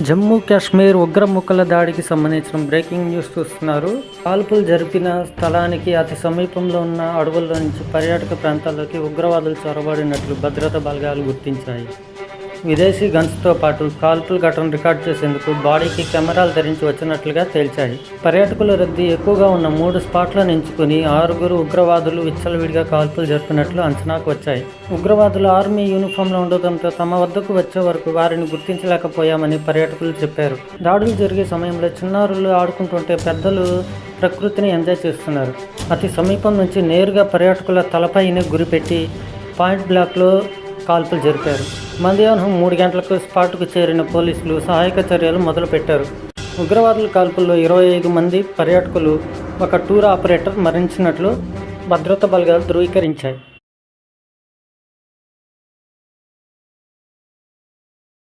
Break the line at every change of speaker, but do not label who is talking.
జమ్మూ కాశ్మీర్ ఉగ్రముక్కల దాడికి సంబంధించిన breaking news చూస్తున్నారు. కాల్పులు జరిపిన స్థలానికి అతి సమీపంలో ఉన్న అడవుల్లో నుంచి పర్యాటక ప్రాంతాల్లోకి ఉగ్రవాదులు చొరబడినట్లు భద్రతా బలగాలు గుర్తించాయి. విదేశీ గన్స్తో పాటు కాల్పుల ఘటన రికార్డు చేసేందుకు బాడీకి కెమెరాలు ధరించి వచ్చినట్లుగా తేల్చాయి. పర్యాటకుల రద్దీ ఎక్కువగా ఉన్న 3 స్పాట్లను ఎంచుకుని 6 ఉగ్రవాదులు విచ్చలవిడిగా కాల్పులు జరిపినట్లు అంచనాకు వచ్చాయి. ఉగ్రవాదులు ఆర్మీ యూనిఫామ్లో ఉండటంతో తమ వద్దకు వచ్చే వరకు వారిని గుర్తించలేకపోయామని పర్యాటకులు చెప్పారు. దాడులు జరిగే సమయంలో చిన్నారులు ఆడుకుంటుంటే పెద్దలు ప్రకృతిని ఎంజాయ్ చేస్తున్నారు. అతి సమీపం నుంచి నేరుగా పర్యాటకుల తలపైనే గురిపెట్టి పాయింట్ బ్లాక్లో కాల్పులు జరిపారు. మధ్యాహ్నం 3 గంటలకు స్పాట్కు చేరిన పోలీసులు సహాయక చర్యలు మొదలుపెట్టారు. ఉగ్రవాదుల కాల్పుల్లో 25 మంది పర్యాటకులు, ఒక టూర్ ఆపరేటర్ మరణించినట్లు భద్రతా బలగాలు ధృవీకరించాయి.